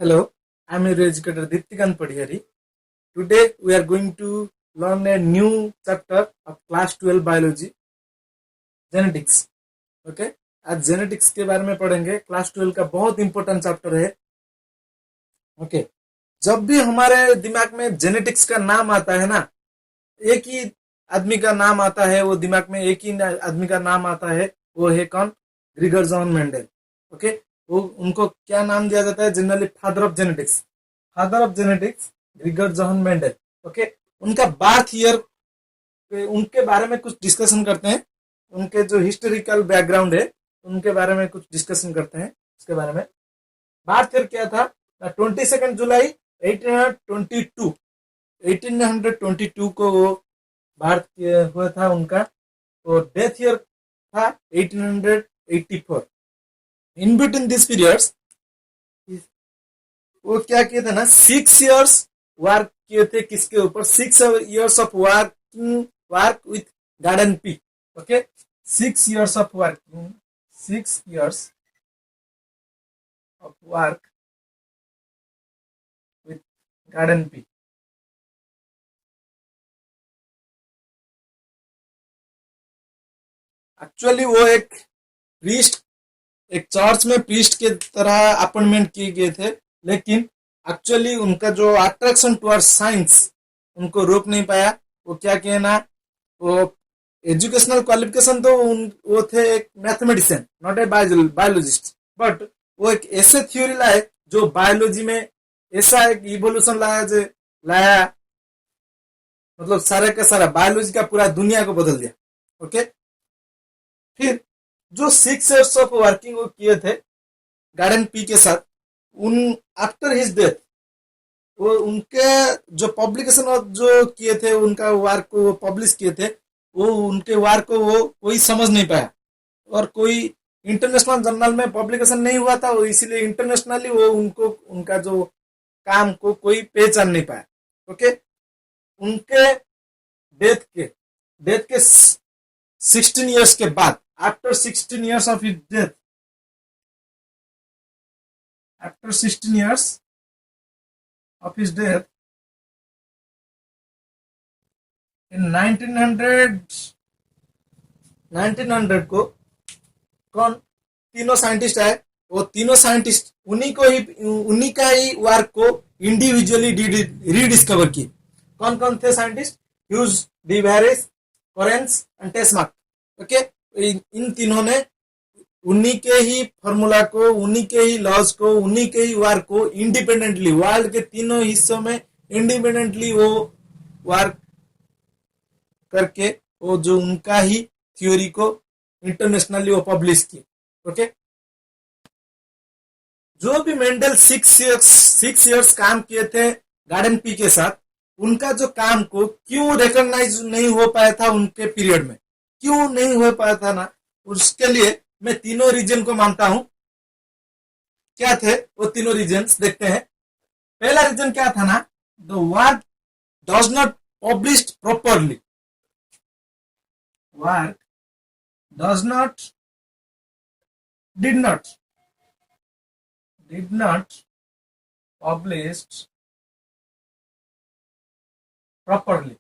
Hello, I'm your educator Diptikant Padiyari. Today we are going to learn a new chapter of class 12 biology, genetics. Okay, आज genetics के बारे में पढ़ेंगे। Class 12 का बहुत important chapter है। ओके, जब भी हमारे दिमाग में जेनेटिक्स का नाम आता है ना, एक ही आदमी का नाम आता है, वो दिमाग में एक ही आदमी का नाम आता है, वो है कौन? ग्रीगर जॉन मेंडल। ओके, वो उनको क्या नाम दिया जाता है? Generally father of genetics. Father of genetics ग्रीगर John Mendel. Okay, उनका बर्थ ईयर, उनके बारे में कुछ डिस्कशन करते हैं। उनके जो हिस्टोरिकल बैकग्राउंड है उनके बारे में कुछ डिस्कशन करते हैं। उसके बारे में बर्थ ईयर क्या था? 22 जुलाई 1822 1822 को वो बर्थ हुआ था उनका। और डेथ ईयर था 1884। इन बिटवीन दिस पीरियड्स वो क्या किए थे ना, 6 इयर्स वर्क किए थे। किसके ऊपर? 6 years of work with garden pea. Okay, 6 years of working, 6 years of work with garden pea. Actually वो एक प्रीस्ट, एक चर्च में प्रीस्ट के तरह अपॉइंटमेंट किए गए थे, लेकिन एक्चुअली उनका जो अट्रैक्शन टुवर्ड्स साइंस उनको रोक नहीं पाया। वो क्या किए ना, वो एजुकेशनल क्वालिफिकेशन तो वो थे एक mathematician, not a biologist, but वो एक ऐसे थ्योरी लाए जो बायोलॉजी में ऐसा एक इवोल्यूशन लाया, मतलब सारे का सारा बायोलॉजी का पूरा दुनिया को बदल दिया। ओके, फिर जो 6 इयर्स ऑफ वर्किंग वो किए थे गार्डन पी के साथ, उन आफ्टर हिज डेथ वो उनके जो पब्लिकेशन जो किए थे, उनका वर्क को वो पब्लिश किए थे, वो उनके वर्क को वो कोई समझ नहीं पाया और कोई इंटरनेशनल जर्नल में पब्लिकेशन नहीं हुआ था। वो इसीलिए इंटरनेशनली वो उनको उनका जो काम को कोई पहचान नहीं पाया। ओके, उनके डेथ के 16 इयर्स के बाद, after 16 years of his death, after 16 years of his death in 1900 को कौन तीनों साइंटिस्ट आए। वो तीनों साइंटिस्ट उन्हीं का ही वर्क को इंडिविजुअली रीडिस्कवर की। कौन कौन थे scientist? Hughes, de Vries, Correns and Tschermak. Okay, इन तीनों ने उन्हीं के ही फॉर्मूला को, उन्हीं के ही लॉज को, उन्हीं के ही वर्क को इंडिपेंडेंटली वर्ल्ड के तीनों हिस्सों में इंडिपेंडेंटली वो वर्क करके वो जो उनका ही थ्योरी को इंटरनेशनली वो पब्लिश की। ओके, जो भी मेंडल 6 इयर्स काम किए थे गार्डन पी के साथ, उनका जो काम को क्यों रिकॉग्नाइज नहीं हो पाया था उनके पीरियड में, क्यों नहीं हो पाया था ना, उसके लिए मैं तीनों रीजन को मानता हूं। क्या थे वो तीनों रीजन्स? देखते हैं। पहला रीजन क्या था ना, the work does not published properly. Work does not did not published properly.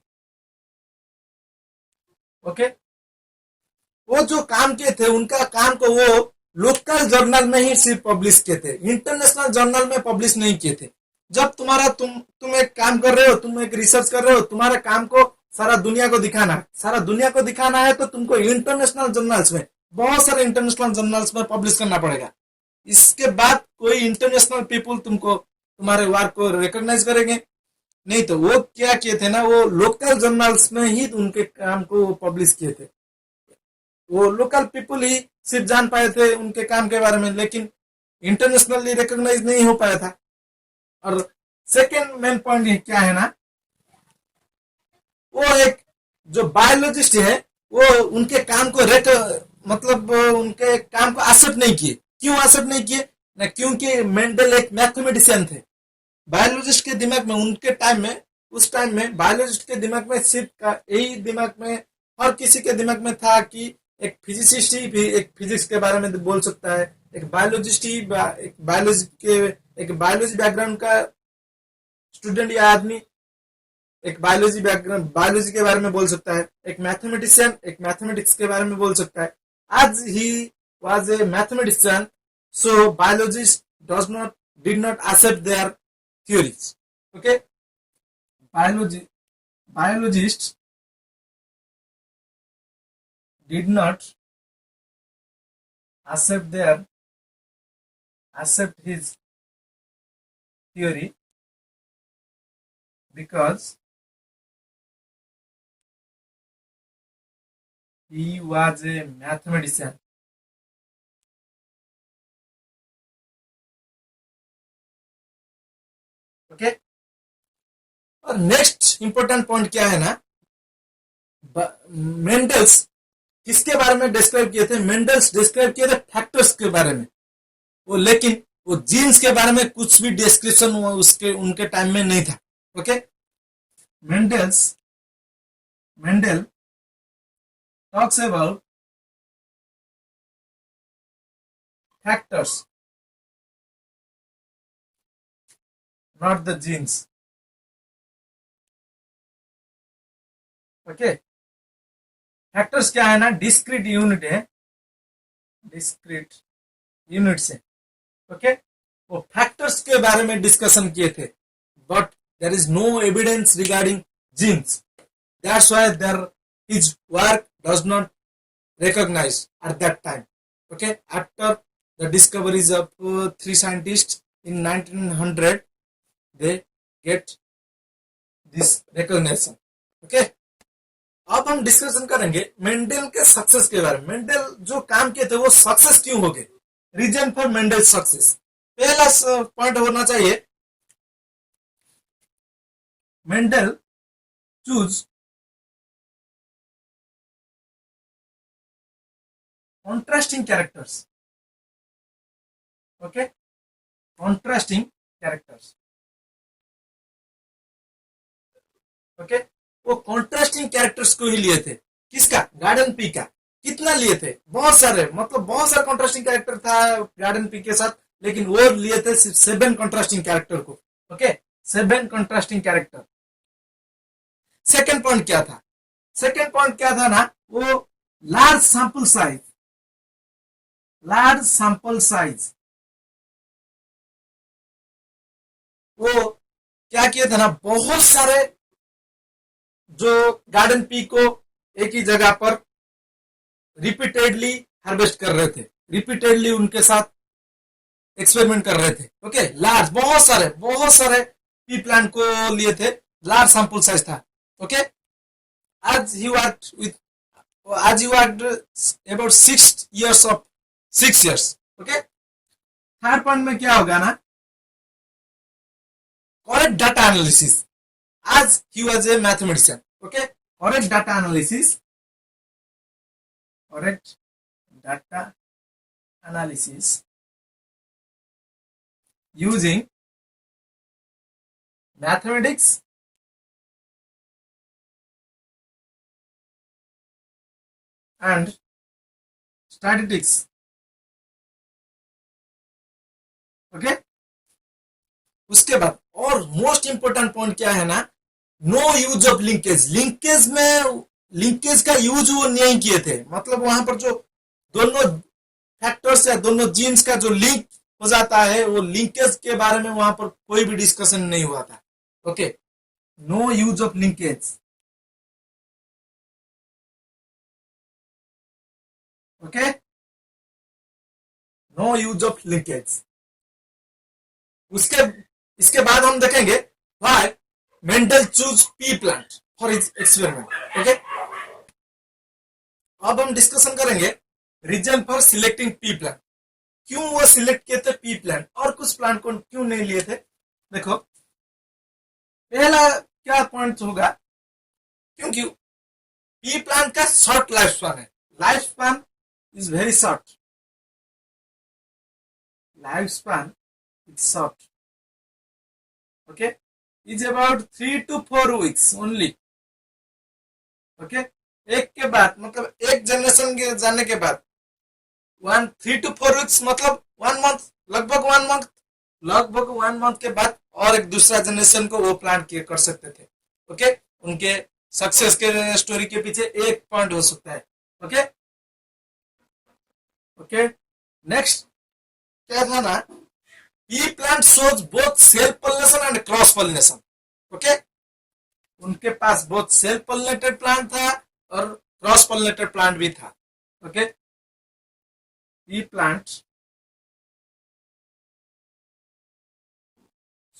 Okay, वो जो काम किए थे उनका काम को वो लोकल जर्नल में ही सिर्फ पब्लिश किए थे, इंटरनेशनल जर्नल में पब्लिश नहीं किए थे। जब तुम एक काम कर रहे हो, तुम एक रिसर्च कर रहे हो, तुम्हारे काम को सारा दुनिया को दिखाना है, तो तुमको इंटरनेशनल जर्नल्स में, बहुत सारे इंटरनेशनल जर्नल्स में पब्लिश करना पड़ेगा। इसके बाद कोई इंटरनेशनल पीपुल तुम्हारे वर्क को रिकॉग्नाइज करेंगे। नहीं तो वो क्या किए थे ना, वो लोकल जर्नल्स में ही उनके काम को पब्लिश किए थे। वो लोकल पीपुल ही सिर्फ जान पाए थे उनके काम के बारे में, लेकिन इंटरनेशनली रिकॉग्नाइज नहीं हो पाया था। और सेकेंड मेन पॉइंट क्या है ना, वो एक जो बायोलॉजिस्ट है वो उनके काम को मतलब उनके काम को एक्सेप्ट नहीं किए। क्यों एक्सेप्ट नहीं किए ना? क्योंकि मेंडल एक मैथमेटिशियन थे। बायोलॉजिस्ट के दिमाग में उनके टाइम में, उस टाइम में बायोलॉजिस्ट के दिमाग में सिर्फ यही दिमाग में, हर किसी के दिमाग में था कि एक फिजिसिस्ट ही भी एक फिजिक्स के बारे में बोल सकता है, एक बायोलॉजिस्ट ही एक बायोलॉजी बैकग्राउंड का स्टूडेंट या आदमी एक बायोलॉजी के बारे में बोल सकता है, एक मैथमेटिशियन एक मैथमेटिक्स के बारे में बोल सकता है. आज ही was a mathematician, so biologists did not accept their theories. Okay, biologists did not accept his theory because he was a mathematician. Okay, और नेक्स्ट इंपॉर्टेंट पॉइंट क्या है ना, मेंडल्स किसके बारे में डिस्क्राइब किए थे? मेंडल्स डिस्क्राइब किए थे फैक्टर्स के बारे में, वो लेकिन वो जीन्स के बारे में कुछ भी डिस्क्रिप्शन उसके उनके टाइम में नहीं था. Okay, Mendel talks about factors, not the genes. Okay, factors क्या है ना, डिस्क्रीट यूनिट है, डिस्क्रीट यूनिट्स है. ओके, वो फैक्टर्स के बारे में डिस्कशन किए थे, but there is no evidence regarding genes. That's why there his work does not recognize at that time. Okay, after the discoveries of three scientists in 1900, they get this recognition. Okay, अब हम discussion करेंगे Mendel के success के बारे में. Mendel जो काम किए थे वो सक्सेस क्यों हो गए? Reason for Mendel success. पहला पॉइंट होना चाहिए, Mendel choose contrasting characters. Okay, contrasting characters. Okay, वो contrasting characters को ही लिए थे. किसका? गार्डन पी का. कितना लिए थे? बहुत सारे, मतलब बहुत सारे contrasting character था गार्डन पी के साथ, लेकिन वो लिए थे 7 contrasting character को. Okay, 7 contrasting character. Second point क्या था? सेकेंड पॉइंट क्या था ना, वो large sample size. Large sample size, वो क्या किया था ना, बहुत सारे जो गार्डन पी को एक ही जगह पर रिपीटेडली हार्वेस्ट कर रहे थे, रिपीटेडली उनके साथ एक्सपेरिमेंट कर रहे थे. ओके, लार्ज बहुत सारे पी प्लांट को लिए थे, लार्ज सैंपल साइज था. Okay, as he worked about 6 years. Okay, third point में क्या होगा ना, correct data analysis. As he was a mathematician. Okay, correct data analysis, using mathematics and statistics. Okay, उसके बाद और मोस्ट इंपोर्टेंट पॉइंट क्या है ना, no use of linkage. Linkage का यूज वो नहीं किए थे, मतलब वहां पर जो दोनों फैक्टर्स या दोनों जीन्स का जो लिंक हो जाता है, वो लिंकेज के बारे में वहां पर कोई भी डिस्कशन नहीं हुआ था. Okay, no use of linkage. Okay, no use of linkage. इसके बाद हम देखेंगे why Mendel choose pea plant for his experiment. Okay, अब हम डिस्कशन करेंगे reason for selecting pea plant. क्यों वो सिलेक्ट किए थे पी प्लांट, और कुछ प्लांट को क्यों नहीं लिए थे? देखो, पहला क्या पॉइंट होगा, क्योंकि पी प्लांट का शॉर्ट लाइफ स्पैन है. Life span is very short. Life span is short. Okay, is about 3 to 4 weeks only. Okay, एक के बाद, मतलब एक जनरेशन के जाने के बाद 3 to 4 वीक्स मतलब 1 मंथ, लगभग 1 मंथ के बाद और एक दूसरा जनरेशन को वो प्लांट कर सकते थे। ओके, उनके सक्सेस के स्टोरी के पीछे एक पॉइंट हो सकता है। ओके ओके, नेक्स्ट क्या था ना, P plant shows both self pollination and cross pollination. Okay, उनके पास बहुत सेल्फ पॉलिनेटेड प्लांट था और क्रॉस पॉलिनेटेड प्लांट भी था। Okay, P plant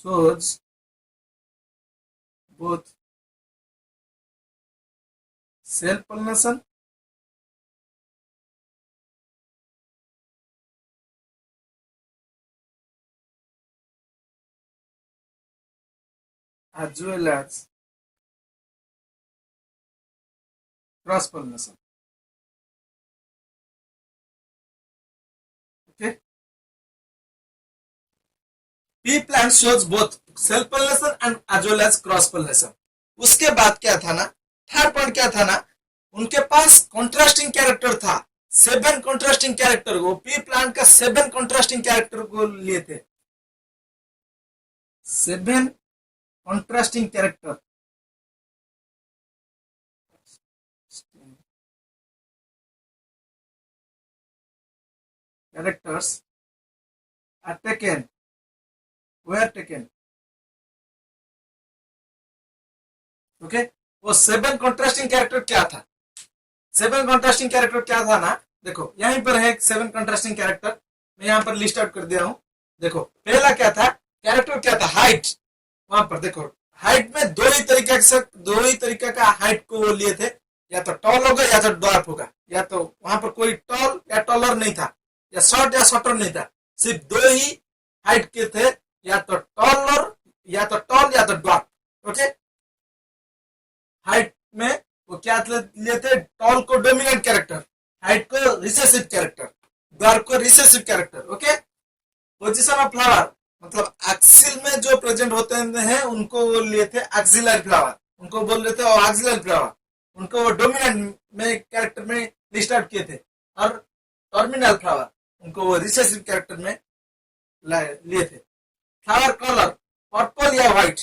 shows both self pollination as well as cross pollination। okay, pea plant shows both self pollination and as well as cross pollination। उसके बाद क्या था ना, third point क्या था ना, उनके पास कॉन्ट्रास्टिंग कैरेक्टर था। 7 कॉन्ट्रास्टिंग कैरेक्टर को, पी प्लांट का 7 कॉन्ट्रास्टिंग कैरेक्टर को लिए थे। 7 contrasting characters are taken, were taken। Okay, वो 7 कॉन्ट्रास्टिंग कैरेक्टर क्या था, 7 कॉन्ट्रास्टिंग कैरेक्टर क्या था ना, देखो यहीं पर है 7 कॉन्ट्रास्टिंग कैरेक्टर, मैं यहाँ पर लिस्ट आउट कर दिया हूं। देखो पहला क्या था, कैरेक्टर क्या था, हाइट। वहां पर देखो हाइट में दो ही तरीके का हाइट को वो लिए थे, या तो टॉल होगा या तो ड्वार्फ होगा, या तो वहां पर कोई टॉल या टॉलर नहीं था, या शॉर्ट या शॉर्टर नहीं था, सिर्फ 2 ही हाइट के थे, या तो टॉलर या तो टॉल या तो ड्वार्फ। ओके, हाइट में वो क्या लिए थे, टॉल को डोमिनेंट कैरेक्टर, हाइट को रिसेसिव कैरेक्टर, ड्वार्फ को recessive character. Okay, position of flower मतलब एक्सिल में जो प्रेजेंट होते हैं उनको वो लिए थे एक्सिलरी फ्लावर, उनको बोल रहे थे एक्सिलरी फ्लावर, उनको वो डोमिनेंट में कैरेक्टर में लिस्ट आउट किए थे। और टर्मिनल फ्लावर उनको वो रिसेसिव कैरेक्टर में लिए थे। फ्लावर कलर पर्पल या white.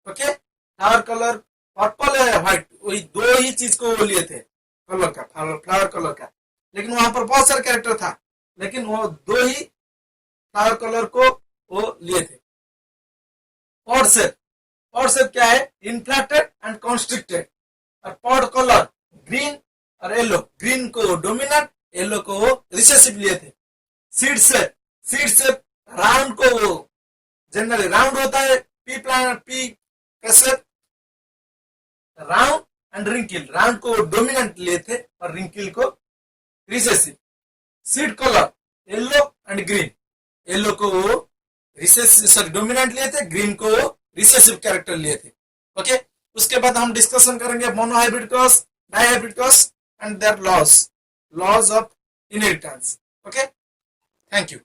Okay, flower colour purple या व्हाइट, वही 2 ही चीज को वो लिए थे कलर का, फ्लावर कलर का। लेकिन वहां पर बहुत सारे कैरेक्टर था, लेकिन वो 2 ही फ्लावर कलर को वो लिए थे। पॉड शेप क्या है, इन्फ्लेटेड एंड कॉन्स्ट्रिक्टेड। और पॉड कलर ग्रीन और येलो, ग्रीन को डोमिनेंट, येलो को वो रिसेसिव लिए थे। सीड शेप राउंड को वो जनरली राउंड होता है, पी प्लांट पी का शेप राउंड एंड रिंकिल, राउंड को डोमिनेंट लिए थे और रिंकिल को recessive. Seed colour yellow and green, yellow को वो रिसेसिव डोमिनेंट लिए थे, ग्रीन को वो रिसेसिव कैरेक्टर लिए थे। ओके, उसके बाद हम डिस्कशन करेंगे monohybrid cross, dihybrid cross and their laws of inheritance. Okay, thank you.